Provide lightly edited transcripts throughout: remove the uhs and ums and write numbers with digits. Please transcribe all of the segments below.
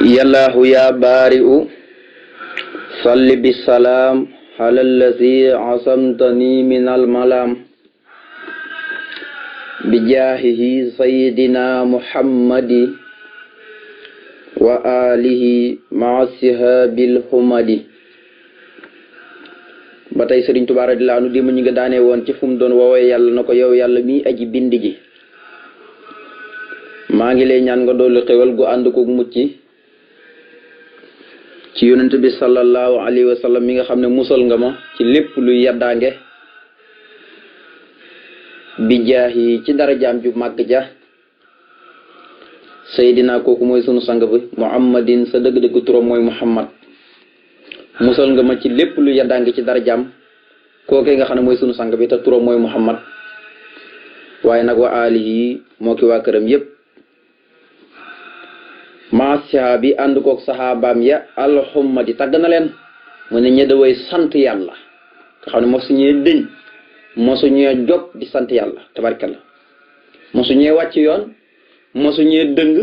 yallaahu yaa baari'u salli bisalaam ala allazi asamtani min almalaam bijaahihi sayyidina muhammadi wa alihi maa sihaabil humadi. ba tey Sëriñ Tuubaa radiyallaahu anhu démb ñu nga daane woon ci fu mu doon woowee yàlla na ko yow yàlla mi aji bind ji maa ngi lay ñaan nga dolli xewal gu ànd ko mucc ci yonent bi sallallahu alayhi wa sallam mi nga xam ne musal nga ma ci lépp luy yaddaange bi jaahi ci darajaam ju màgg ja Seydina kooku mooy sunu sang bi muhammadin sa dëgg-dëgg turam mooy muhammad musal nga ma ci lépp luy yaddaange ci darajaam kookee nga xam ne mooy sunu sang bi te turam mooy muhammad waaye nag wa alihi moo ki waa këram yépp maa sahaabi ànd koog saxaabaam ya alxummadi tàgg na leen mu ne ñe daway sant yàlla nga xam ne mosuñee dëñ mosuñee jog di sant yàlla tabarkalla mosuñee wàcc yoon mosuñee dëng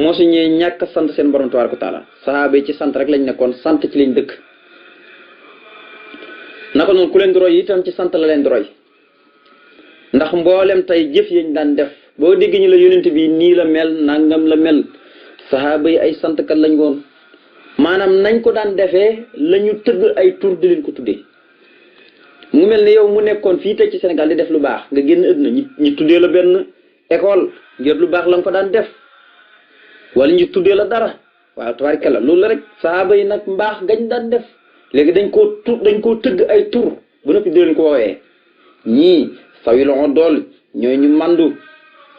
mosuñee ñàkk sant seen borom tabaraka taala saxaaba yi ci sant rek lañ nekkoon sant ci lañ dëkk naka noonu ku leen di roy itam ci sant la leen di roy ndax mboolem tey jëf yañ daan def boo dégg ñu la yonent bi nii la mel nangam la mel saxaaba yi ay santkat lañ woon maanaam nañ ko daan defee la ñu tëgg ay tur di leen ko tuddee mu mel ni yow mu nekkoon fii tey ci Sénégal di def lu baax nga génn àdduna ñi tuddee la benn école ngir lu baax la nga ko daan def wala ñu tuddee la dara waaw tabaarkalla loolu la rek saxaaba yi nag mbaax gañ daan def léegi dañ koo tëgg ay tur bu noppi di leen ko woowee ñii sawil dool ñooy ñu mandu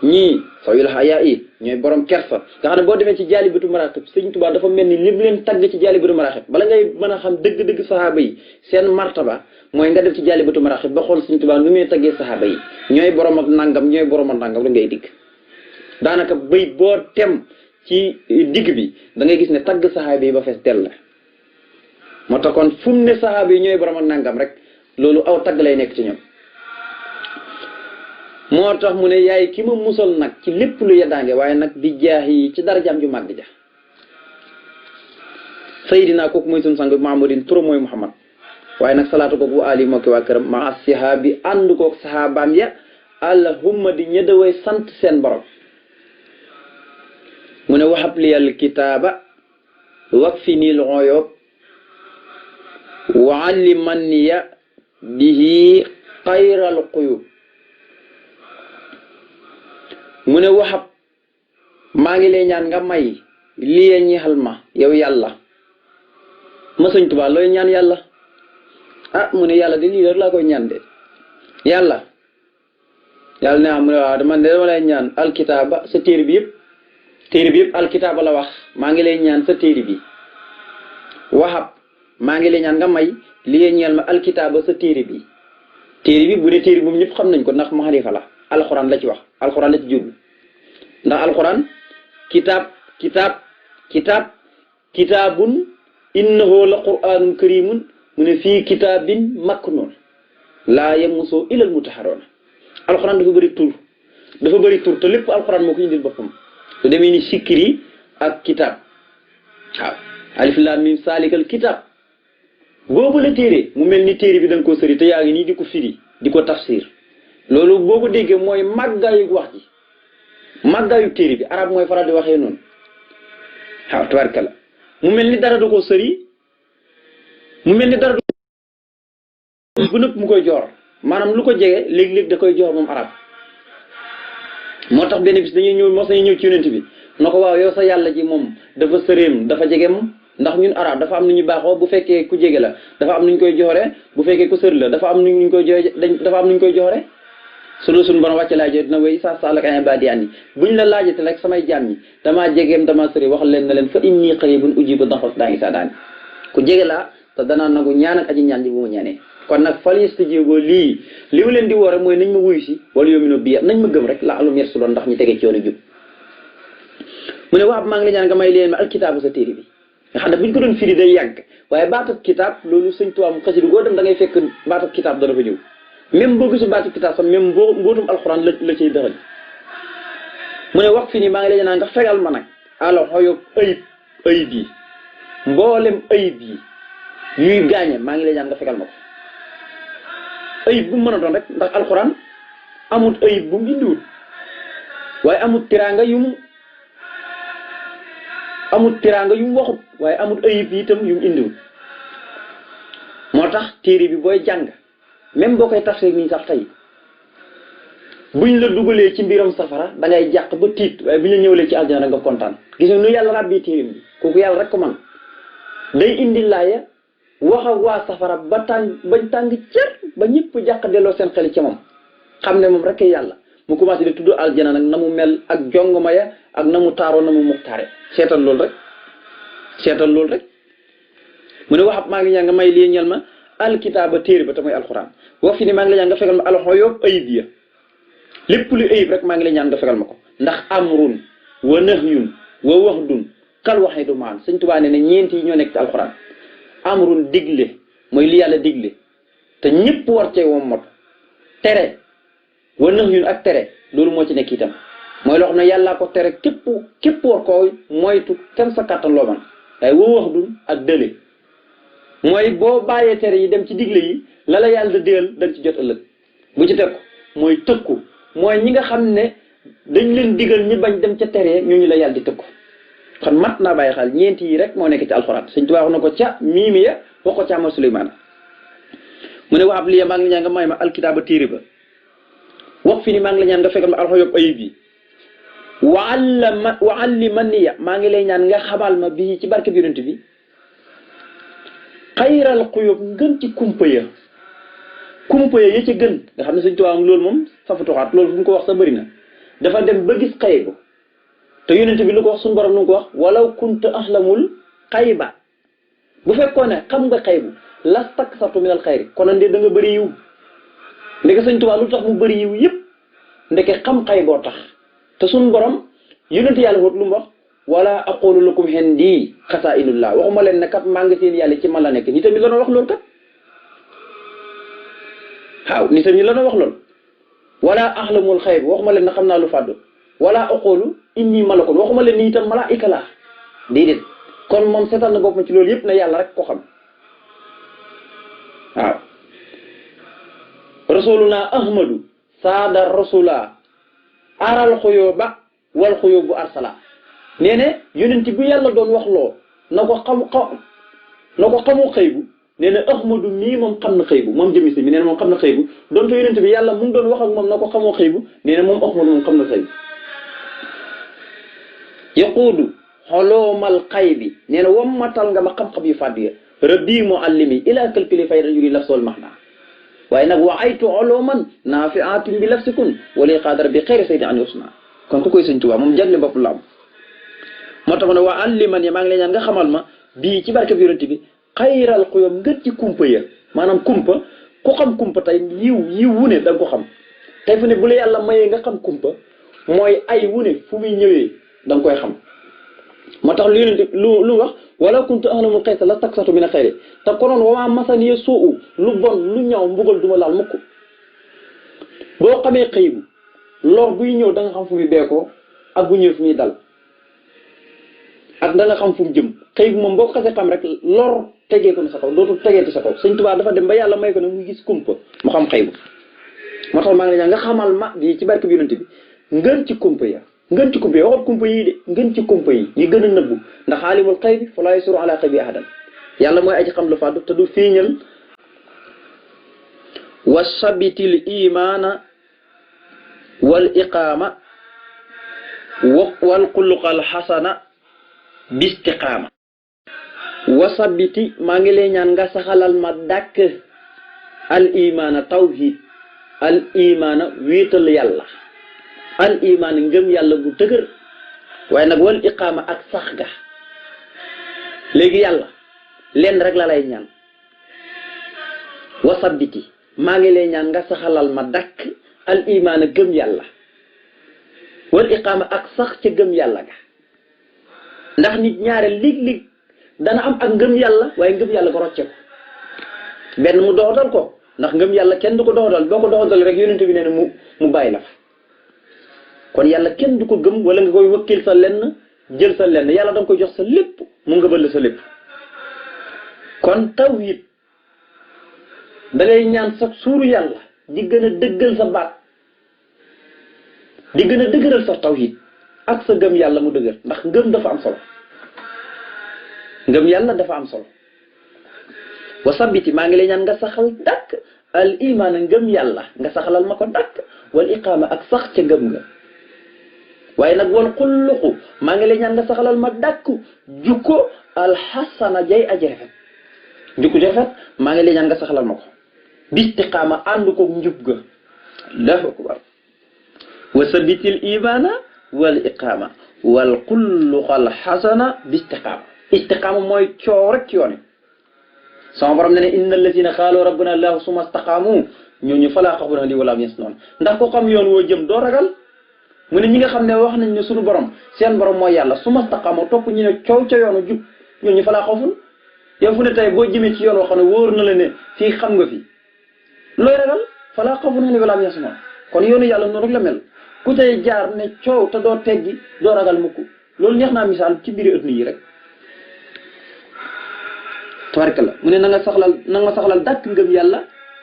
ñii sawil xayaa yi ñooy borom kersa nga xam ne boo demee ci jaalibatu maraaxib Sëriñ Tuubaa dafa mel ni li leen tagg ci jaalibatu maraaxib bala ngay mën a xam dëgg-dëgg saxaaba yi seen martaba mooy nga def ci jaalibatu maraaxib ba xool Sëriñ Tuubaa nu muy taggee saxaaba yi ñooy borom ak nangam ñooy borom ak nangam la ngay digg daanaka bëy boo tem ci digg bi da ngay gis ne tagg saxaaba yi ba fees dell la moo tax kon fu mu ne saxaaba yi ñooy borom ak nangam rek loolu aw tagg lay nekk ci ñoom moo tax mu ne yaay ki ma musal nag ci lépp lu yeddaange waaye nag bi jaax yi ci darajaam ju màgg ja Seydina kooku mooy sunu sang Muhammadin turam mooy Muhammad waaye nag salaatu kooku ali moo ki waa këram ma asihaabi ànd koog saxaabaam ya allahumma di ñëdaway sant seen borom mu ne waxab li yàlla kitaaba wak fi niil xooyoob wa allimanniya bihi xayral xuyub mu ne waxab maa ngi lay ñaan nga may lii ñeexal ma yow yàlla ma Sëñ Tuubaa looy ñaan yàlla mu ne yàlla de lii rek laa koy ñaan de yàlla ne mu ne waaw dama lay ñaan alkitaaba sa téere bi yëpp alkitaaba la wax maa ngi lay ñaan sa téere bi waxab maa ngi lay ñaan nga may lii ñeel ma alkitaaba sa téere bi bu dee téere bi moom ñëpp xam nañ ko ndax maarifa la alxuraan la ci wax alxuraan la ci jublu ndax alxuraan kitaabun innahu la quraanun karimun mu ne fii kitaabin maknuun laa yamassuhu illal mutahharuun alxuraan dafa bëri tur te lépp alxuraan moo ko indil boppam su demee ni sikkiri ak kitaab waaw alif laam miim saalikal kitaab boobu la téere mu mel ni téere bi da nga koo sëri te yaa ngi nii di ko firi di ko tafsir loolu boo ko déggee mooy màggaayu wax ji màggaayu téere bi arab mooy faral di waxee noonu waaw tabarkalla mu mel ni dara da ko sëri mu mel ni dara bu nëpp mu koy joor maanaam lu ko jege léeg-léeg da koy joor moom arab moo tax benn bis dañuy ñëw ci yonent bi na ko waaw yow sa yàlla ji moom dafa sëreem dafa jege moom ndax ñun arab dafa am nu ñu baaxoo bu fekkee ku jege la dafa am nu ñu koy joxore bu fekkee ku sër la dafa am nu ñu koy joxore suñu borom wàcce laaj dina way sa salaka ibadi anni buñ la laajate rek samay jaam ñi damaa jegeem dama sëri wax leen na leen fa inni qaribun ujibu da'wata daa'i izaa da'aani ku jege laa te danaa nangu ñaan ak aji ñaan ji bu ma ñaanee kon nag fal yastajiibu lii li mu leen di woo rek mooy nañ ma wuyu si wala yu'minu bi nañ ma gëm rek la'allahum yarshudun ndax ñu tegee ci yoonu jub mu ne wax maa ngi la ñaan nga may leen ma alkitaabu sa téere bi nga xam ne buñ ko doon firi day yàgg waaye baatab kitaab loolu Sëñ Tuubaa mu xasida goo dem da ngay fekk baatab kitaab dana fa ñëw même boo gisul baatab kitaab sax même mbootum alxuraan la ciy dëxal mu ne wax fi nii maa ngi lay ñaan nga fegal ma nag alors xoyob ayib yi mboolem ayib yi yuy gaañe maa ngi lay ñaan nga fegal ma ko ayib bu mu mën a doon rek ndax alxuraan amut ayib bu mu indiwul waaye amut tiraanga yu mu waxut waaye amut ayib yi itam yu mu indiwul moo tax téere bi booy jàng même boo koy tafsir nii sax tey buñ la dugalee ci mbiram safara da ngay jàq ba tiit waaye buñ la ñëwalee ci aljana nga kontaan gis nga nu yàlla ràbbi téeram bi kooku yàlla rek ko man day indi laaya wax ak waa safara ba bañ tàng cër ba ñëpp jàq delloo seen xel ci moom xam ne moom rek yàlla mu commencé di tudd aljana nag na mu mel ak jongoma ya ak na mu taaroo na mu muxtaare seetal loolu rek mu ne waxab maa ngi ñaan nga may lii ñel ma alkitaaba téere ba te mooy alxuraan wax fi ni maa ngi la ñaan nga fegal ma alxuyuub ayib ya lépp lu ayib rek maa ngi la ñaan nga fegal ma ko ndax amrun wa nahyun wa wahdun kal waxee du maan Sëñ Tuubaa ne ñeent yi ñoo nekk ci alxuraan amrun digle mooy li yàlla digle te ñëpp war cee wom mot tere wa nahyun ak tere loolu moo ci nekk itam mooy loo xam ne yàllaa ko tere képp war koo moytu kenn sa kàttan loo man waaye wa wahdun ak dële mooy boo bàyyee tere yi dem ci digle yi la la yàlla déel dañ ci jot ëllëg bu ci teg mooy tëkku mooy ñi nga xam ne dañ leen digal ñi bañ dem ca tere ñooñu la yàlla di tëkku kon mat naa bàyyi xel ñeenti yi rek moo nekk ci alxuraan Sëñ Tuubaa wax na ko ca miimiya wax ko ca ama Suleymaan mu ne wa ab liya maa ngi la ñaan nga may ma alkitaaba téere ba wax fi ni maa ngi la ñaan nga fekkal ma alxuyuub ayib yi wa allimaniya maa ngi lay ñaan nga xamal ma bii ci barke bi yonent bi xayral xuyuub ngën ci kumpa ya ci gën nga xam ne Sëñ Tuubaa loolu moom safatuxaat loolu fu mu ko wax sa bëri na dafa dem ba gis xaybu te yonent bi lu ko wax suñu borom lu mu ko wax walaw kunta ahlamul xayba bu fekkoon ne xam nga xaybu lastaksartu minal xayri kon nde da nga bëri yiw ndeke Sëñ Tuubaa lu tax mu bëri yiw yëpp ndeke xam xayboo tax te suñu borom yonent yàlla wut lu mu wax wala aqulu lakum indi xasaa'inullah waxuma leen ne kat maa ngi seen yàlla ci man la nekk ñi tamit la doon wax loolu kat waaw ni tamit la doon wax loolu wala ahlamul xayb waxuma leen ne xam naa lu fàddu wala aqulu inni malakun waxuma leen ni itam malaika laa déedéet kon moom seetal na boppam ci loolu yëpp ne yàlla rek ko xam waaw rasuluna ahmadu saada rasula aral xuyóoba wal xuyóobu arsala nee ne yonent bu yàlla doon wax loo na ko xamu xëybu nee na ahmadu mii moom xam na xëybu moom jëmi si mi nee na moom xam na xëybu doonte yonent bi yàlla mu ngi doon wax ak moom na ko xamoo xëybu nee na moom ahmadu moom xam na xëybu yaquudu xoloomal xaybi nee na wammatal nga ma xam-xam yu fàddu ya rabbi muallimi ila kalkili fayda yuri laf sool max naa waaye nag wa aytu oloman naafiatin bi lafsikun wali xaadara bi xeyri saydi an usna kon ku koy Sëñ Tuubaa moom jagle bopp la am moo tax ma ne waa alliman ya maa ngi lay ñaan nga xamal ma bii ci barke bi yonent bi xayral xuyóom ngën ci kumpa ya maanaam kumpa ku xam kumpa tey yiw wu ne da nga ko xam tey fu ne bu la yàlla mayee nga xam kumpa mooy ay wu ne fu muy ñëwee da nga koy xam moo tax lu yonent lu wax wala kuntu ahlamul xaysa la taksatu mina xayri te konoon wamaa masaniya suu lu bon lu ñaaw mbugal duma laal mukk boo xamee xëybu lor buy ñëw da nga xam fu muy beekoo ak bu ñëw fu muy dal ak da nga xam fu mu jëm xëybu moom boo ko xasee xam rek lor tegee ko ne sa kaw dootul tegeeti sa kaw Sëñ Tuubaa dafa dem ba yàlla may ko nag muy gis kumpa mu xam xëybu moo tax maa ngi la nga xamal ma di ci barke bi yonent bi ngën ci kumpa ya ngën ci kumpa yi waxut kumpa yii de ngën ci kumpa yi gën a nëbbu ndax aalimul xaybi falaa yasiru ala xaybi ahadan yàlla mooy aji xam lu fàddu te du fiiñal wa sabitil imaana wal iqaama wal xuluqal xasana bistiqaama wa sabiti maa ngi lay ñaan nga saxalal ma dàkk al imaana tawhid al imaana wéetal yàlla al imaan ngëm yàlla gu dëgër waaye nag wal iqaama ak sax ga léegi yàlla lenn rek la lay ñaan wasabiti maa ngi lay ñaan nga saxalal ma dakk al imaan gëm yàlla wal iqaama ak sax ca gëm yàlla ga ndax nit ñaare lig dana am ak ngëm yàlla waaye ngëm yàlla ko rocce ko benn mu doxadal ko ndax ngëm yàlla kenn du ko doxadal boo ko doxadal rek yonent bi nee na mu bàyyi la fa kon yàlla kenn du ko gëm wala nga koy wëkkil sa lenn jël sa lenn yàlla da nga koy jox sa lépp mu nga bëll sa lépp. kon tawhid da ngay ñaan sax suuru yàlla di gën a dëggal sa baat di gën a dëgëral sa tawhid ak sa gëm yàlla mu dëgër ndax ngëm dafa am solo ngëm yàlla dafa am solo wa sabiti maa ngi lay ñaan nga saxal dàkk al iman ngëm yàlla nga saxalal ma ko dàkk wal iqaama ak sax ca ngëm nga waaye nag wal xulluqu maa ngi lay ñaan nga saxalal ma dàkk jukko alxasana jay aji rafet jukko ji rafet maa ngi lay ñaan nga saxalal ma ko bistiqaama ànd ko njub ga allahu akbar wa sabitil imana wal iqaama wal xulluqa alxasana bistiqaama istiqaama mooy coow rek ci yoon sama borom ne inna allazina qaalu rabbuna allahu summa istaqaamu ñooñu falaa xawfun alayhim wala hum yaxzanuun ndax ko xam yoon woo jëm doo ragal mu ne ñi nga xam ne wax nañ ne suñu borom seen borom mooy yàlla summa istaqaamu topp ñu ne coow ca yoonu jub ñooñu falaa xawfun yow fu ne tey boo jëmee ci yoon woo xam ne wóor na la ne fii xam nga fi looy ragal falaa xawfun alayhim wala hum yaxzanuun kon yoonu yàlla noonu rek la mel ku tey jaar ne coow te doo teggi doo ragal mukk loolu neex naa misaal ci biir ëtt yi rek tabarkalla mu ne na nga ma saxalal dàkk ngëm yàlla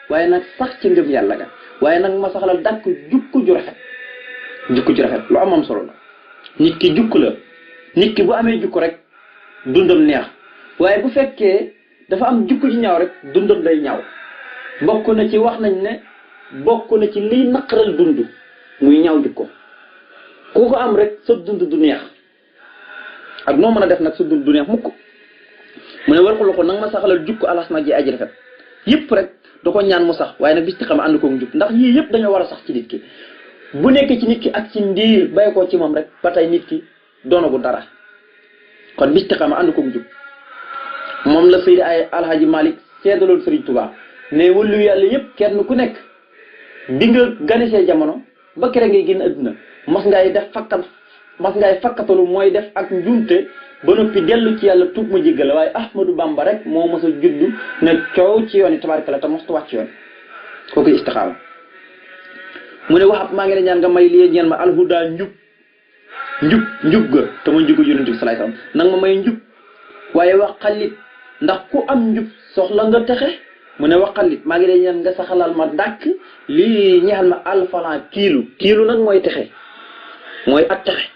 waaye nag sax ci ngëm yàlla ga waaye nag ma saxalal dàkk jukku ju rafet lu am solo la nit ki jukku la nit ki bu amee jukku rek dundam neex waaye bu fekkee dafa am jukku ci ñaaw rek dundam day ñaaw bokk na ci wax nañ ne bokk na ci liy naqaral dund muy ñaaw jukko ku ko am rek sa dund du neex ak noo mën a def nag sa dund du neex mukk mu ne war ko loxo nag ma saxalal jukko alasma ji aji rafet yëpp rek da ko ñaan mu sax waaye nag bis ci xam ànd koog njub ndax yii yëpp dañoo war a sax ci nit ki bu nekk ci nit ki ak ci ndiir bàyyi ko ci moom rek ba tey nit ki doonagu dara kon bis ci xam ànd koog njub moom la Seydi ay Alhaji Malick seedaloon Serigne Touba ne wëllu yàlla yëpp kenn ku nekk bi nga ganisee jamono ba kere ngay génn adduna mas ngay fakkatalu mooy def ak njuumte ba noppi dellu ci yàlla tuub ma jéggal waaye Ahmadou Bamba rek moo mos a juddu ne coow ci yoon yi tabaarkalla te mostu wàcc yoon kooku istixaama mu ne waxat maa ngi leen ñaan nga may lii ñeen ma alhuda njub ga te ma njugu yonent bi salaay salaam nag ma may njub waaye wax xalit ndax ku am njub soxla nga texe mu ne wax xalit maa ngi leen ñaan nga saxalal ma dàkk lii ñeexal ma alfalan kiilu nag mooy texe mooy ak texe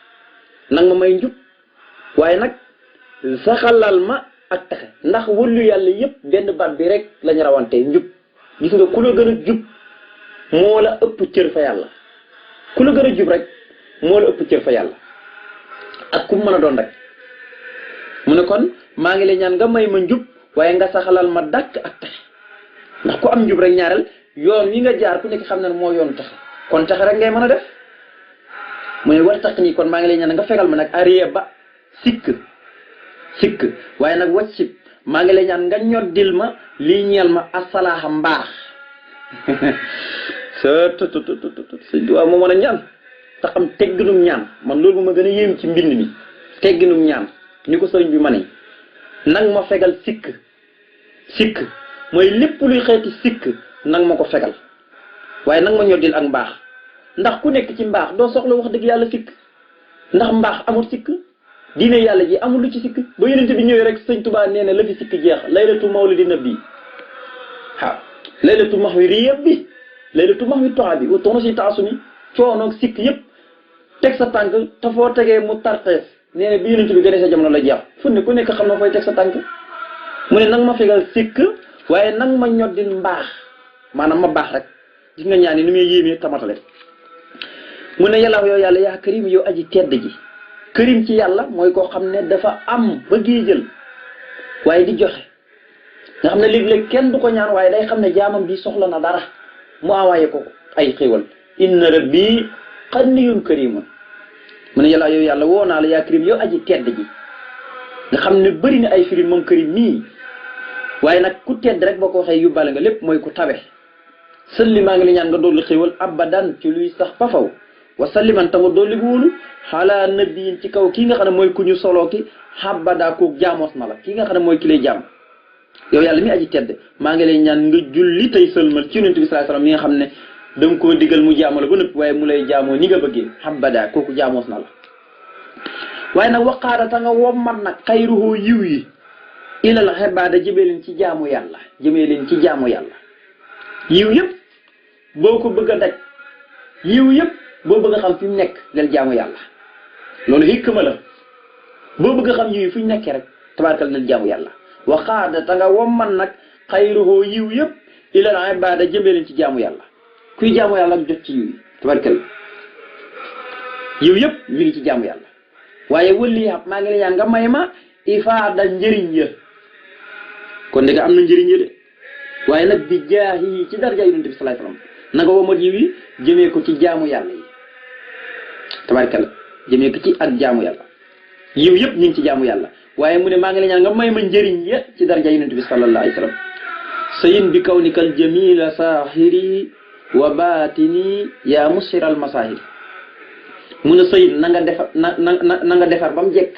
nag ma may njub waaye nag saxalal ma ak texe ndax wëllu yàlla yëpp benn baat bi rek lañu rawante njub gis nga ku la gën a jub moo la ëpp cër fa yàlla ku la gën a jub rek moo la ëpp cër fa yàlla ak ku mën a doon rek mu ne kon maa ngi lay ñaan nga may ma njub waaye nga saxalal ma dàkk ak texe ndax ku am njub rek ñaareel yoon wi nga jaar ku nekk xam ne moo yoonu texe kon texe rek ngay mën a def mu ne war tax nii kon maa ngi lay ñaan nga fegal ma nag arrière ba sikk waaye nag waccib maa ngi lay ñaan nga ñoddil ma lii ñeel ma asalaaxa mbaax sëñ bi waaw moo mën a ñaan te xam tegginum ñaan man loolu ma gën a yéem ci mbind mi tegginum ñaan ni ko sëriñ bi ma ne nag ma fegal sikk mooy lépp luy xeeti sikk nag ma ko fegal waaye nag ma ñoddil ak mbaax ndax ku nekk ci mbaax doo soxla wax dëgg yàlla sikk ndax mbaax amul sikk diine yàlla ji amul lu ci sikk ba yonent bi ñëwee rek sëñ Tuubaa nee na la fi sikk jeex laylatu mawlidi nabi waaw laylatu maxwi riyab bi laylatu maxwi toxa bi wa tono si taasu ni coonoog sikk yëpp teg sa tànk te foo tegee mu tartees nee na bi yonent bi gënee sa jamono la jeex fu ne ku nekk xam na fooy teg sa tànk mu ne nag ma fegal sikk waaye nag ma ñoddil mbaax maanaam ma baax rek gis nga ñaan ni muy yéemee tamatale mu ne yàlla yow yàlla yaa karim yow aji tedd ji kërim ci yàlla mooy koo xam ne dafa am ba jël waaye di joxe nga xam ne léeg-léeg kenn du ko ñaan waaye day xam ne jaamam bi soxla na dara mu awaaye ko ay xéwal inna rabbi xaniyun karimun mu ne yàlla yow yàlla woo naa la yaa karim yow aji tedd ji nga xam ne bëri na ay firim moom karim nii waaye nag ku tedd rek boo ko waxee yóbbaale nga lépp mooy ku tabe sëlli maa ngi la ñaan nga dolli xéwal abadan ci luy sax pafaw wa salliman ta nga dolli wóolu xalaa nabiyin ci kaw kii nga xam ne mooy ku ñu soloo ki xabada koog jaamoos na la kii nga xam ne mooy ki lay jaam yow yàlla mi aji tedd maa ngi lay ñaan nga julli tey sëlmal ci yonent bi sallallahu alayhi wasallam mi nga xam ne danga koo digal mu jaamoo la ba nëpp waaye mu lay jaamoo ni nga bëggee xabada kooku jaamoos na la waaye nag waqaada ta nga wommat nag xayruhu yiw yi ilal xibaada jëmee leen ci jaamu yàlla yiw yëpp boo ko bëgg a daj yiw yëpp boo bëgg a xam fi mu nekk del jaamu yàlla loolu hikma la boo bëgg a xam yiw yi fu ñu nekkee rek tabaarkal del jaamu yàlla waqaada ta nga wommat nag xayruhu yiw yëpp ilal xibaada jëmee leen ci jaamu yàlla kuy jaamu yàlla ak jot ci yiw yi tabaarkal yiw yëpp mi ngi ci jaamu yàlla waaye wëlli xam maa ngi la ñaan nga may ma ifaada njëriñ ya kon ndeke am na njëriñ ya de waaye nag bi jaahi ci darja yonent bi sallallahu alayhi wasallam nanga womat yiw yi jëmee ko ci jaamu yàlla yi tabaarkalla jëmee ko ci ak jaamu yàlla yiw yëpp ñu ngi ci jaamu yàlla waaye mu ne maa ngi la ñaan nga may ma njëriñ ya ci darja yonent bi sallallahu alayhi wasallam sayin bi kawnikal jamila sahiri wa batini yaa musiral masahiri mu ne sayin na nga defar na nga defar ba mu jekk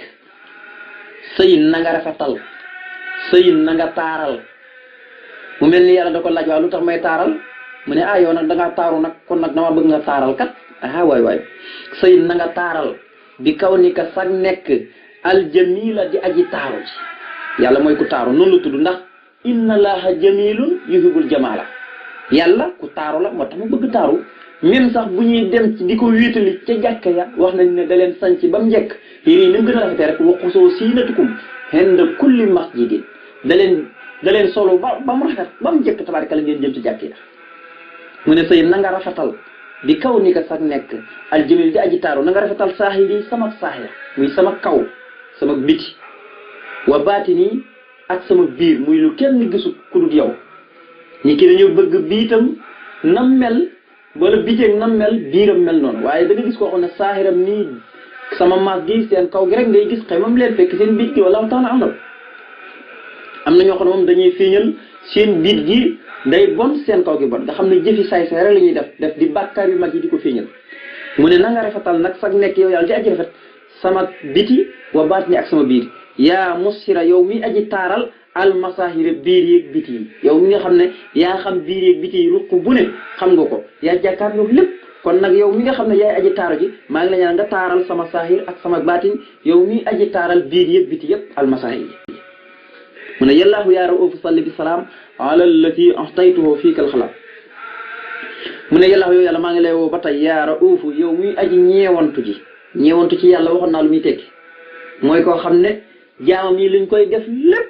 sayin na nga rafetal sayin na nga taaral mu mel ni yàlla da ko laaj waaw lu tax may taaral mu ne yow nag da ngaa taaru nag kon nag dama bëgg nga taaral kat waay sayin na nga taaral bi kaw ni ka sag nekk aljamila di aji taaru ci yàlla mooy ku taaru noonu la tudd ndax inna allaha jamilun yuhibbul jamala yàlla ku taaru la moo tax mu bëgg taaru même sax bu ñuy dem ci di ko wéetali ca jàkka ya wax nañ ne da leen sanc ba mu njëkk yéen ni mu gën a rafetee rek waqusoo siinatukum inda kulli masjidin da leen solo ba mu rafet ba mu njëkk tabaarkalla ngeen jëm ci jàkk ya mu ne sëy na nga rafetal bi kaw ni ka sax nekk aljamil di aji taaru na nga rafetal saahiri sama saahir muy sama kaw sama biti wa baatini ak sama biir muy lu kenn gisul ku dul yow ñi ki dañoo bëgg biitam nam mel wala biteeg nam mel biiram mel noonu waaye da nga gis koo xam ne saahiram nii sama maas gi seen kaw gi rek ngay gis xëy moom leen fekk seen biit gi wala tax na am na ñoo xam ne moom dañuy feeñal seen biit gi day bon seen kaw gi bon nga xam ne jëfi saay-saay rek la ñuy def di bàkkaar yu mag yi di ko feeñal mu ne na nga rafetal nag sag nekk yow yàlla di aji rafet sama biti wa baat ni ak sama biir yaa musira yow mi aji taaral almasahiri biir yeeg biti yi yow mi nga xam ne yaa xam biir yeeg biti yi ruq bu ne xam nga ko yaa jàkkaarloo lépp kon nag yow mi nga xam ne yaay aji taaru ji maa ngi la ñaan nga taaral sama sahir ak sama baatin yow mi aji taaral biir yeeg biti yëpp almasahir mu ne yallaahu yaa ra'uufu salli bi salaam ala allati ahtaytuhu fiika alxalaam mu ne yallaahu yow yàlla maa ngi lay woo ba tey yaa ra'uufu yow muy aji ñeewantu ci yàlla waxoon naa lu muy tekki mooy koo xam ne jaamam yi liñ koy def lépp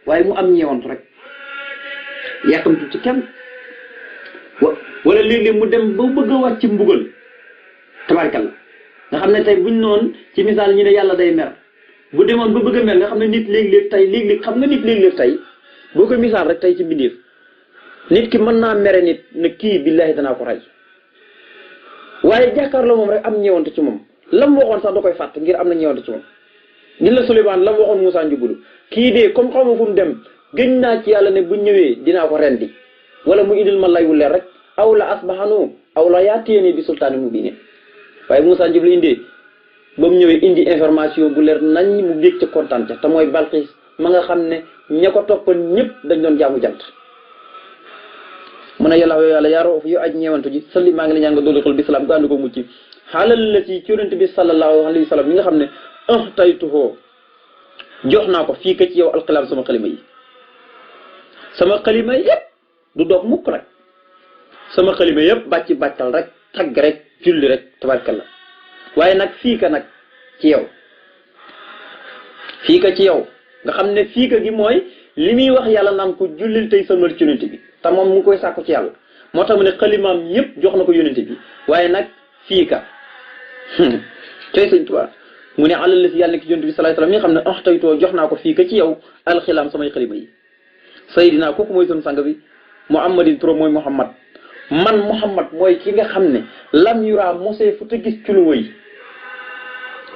waaye mu am ñeewantu rek yàkkamtu ci kenn wala léeg-léeg mu dem ba bëgg a wàcc mbugal tabaarkalla nga xam ne tey buñ noonu ci misaal ñi ne yàlla day mer bu demoon ba bëgg a mel nga xam ne nit léeg-léeg xam nga nit léeg-léeg tey boo ko misaal rek tey ci mbindeef nit ki mën naa mere nit ne kii billaahi danaa ko rey waaye jàkkaarloo moom rek am ñeewantu ci moom lam waxoon sax da koy fàtt ngir am na ñeewantu ci moom gis la Suleymaan lam waxoon Muusaa Njubulu kii de comme xaw ma fu mu dem gëñ naa ci yàlla ne bu ñëwee dinaa ko rendi wala mu indil ma lay wu leer rek aw la asbaxanu aw la yaatiyani bi sultaani mubiin waaye Muusaa Njubulu indee ba mu ñëwee indi information bu leer nañ mu bég ca kontaan ca te mooy Balxiis ma nga xam ne ña ko toppan ñëpp dañ doon jaamu jant mu ne yàlla yaa ra'uuf yow aj ñeewantu ji salli maa ngi la ñaan nga dolli xol bi salaam nga ànd ko mucc xaalal la ci yonent bi sallallahu alayhi wa sallam mi nga xam ne taytuhoo jox naa ko fii ka ci yow alxilaam sama xalima yi sama xalima yëpp du doog mukk rek sama xalima yëpp bàccal rek tagg rek julli rek tabarkalla waaye nag fii ka nag ci yow nga xam ne fii ka gi mooy li muy wax yàlla naan ko jullil tey sëlmal ci yonent bi te moom mu ngi koy sàkku ci yàlla moo tax mu ne xalimaam yëpp jox na ko yonent bi waaye nag fii ka tey sëñ Tuubaa mu ne alal la si yàlla ki yonent bi sallallahu alayhi wasallam mi nga xam ne taytoo jox naa ko fii ka ci yow alxilaam samay xalima yi Seydina kooku mooy sunu sang bi Muhammadin trop mooy Muhammad man Muhammad mooy ki nga xam ne lam yuraa mosee fu te gis ci lu wëy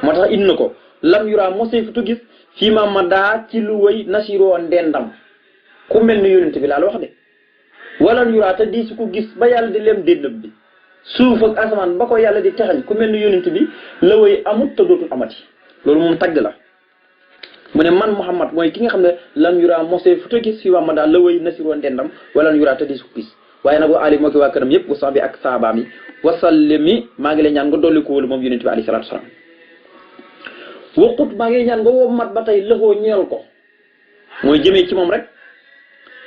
moo tax indi na ko lam yuraa mosee fu te gis fii ma daa ci lu wëy nasiroo ndendam ku mel ni yonent bi laa la wax de wala yuraa te di su ko gis ba yàlla di lem déndam bi suuf ak asamaan ba ko yàlla di texañ ku mel ni yonent bi la wëy amut te dootul amati loolu moom tagg la mu ne man Muhammad mooy ki nga xam ne lam yuraa mosee fu te gis fii ma daa la wëy nasiroo ndendam wala yuraa te di su ko gis waaye nag wa ali moo ki waa këram yëpp wa sax bi ak saabaam yi wasallimi maa ngi lay ñaan nga dolli ko wóolu moom yonent bi alayhi salaatu wasalaam waqut maa ngi ñaan nga wommat ba tey lëxoo ñeel ko mooy jëmee ci moom rek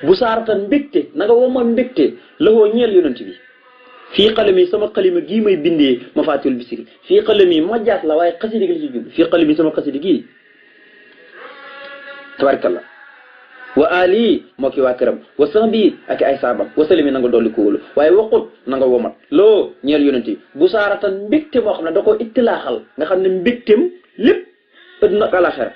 bu saaratan mbégte na nga wommat mbégte lëxoo ñeel yonent bi fii xalami sama xalima gii may bindee ma faatul bisiri fii xalami ma jaas la waaye xasidi gi la ci jub fii xalami sama xasidi gii tabarakallah wa ali moo ki waa këram wa sahbi ak ay saabam wa salimi na nga dolli ko wóolu waaye waqut na nga womat loo ñeel yonent yi bu saaratan mbégte moo xam ne da koo ittilaaxal nga xam ne mbégteem lépp adduna ak alaxira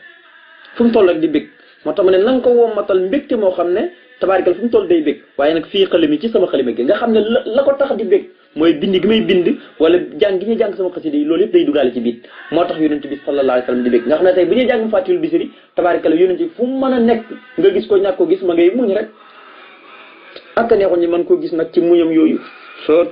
fu mu toll ak di bég moo tax ma ne na nga ko womatal mbégte moo xam ne tabaarikal fu mu toll day bég waaye nag fii xalami ci sama xalima gi nga xam ne la ko tax di bég mooy bind gi may bind wala jàng gi ñuy jàng sama xasida yi loolu yëpp day dugaale ci biir moo tax yonent bi sallallahu alayhi wa sallam di bég nga xam ne tey bu ñuy jàng Faatihul Bichri tabaarikal yonent bi fu mu mën a nekk nga gis ko ñàkk ko gis ma ngay muñ rek ak neexoon ñi mën koo gis nag ci muñam yooyu soo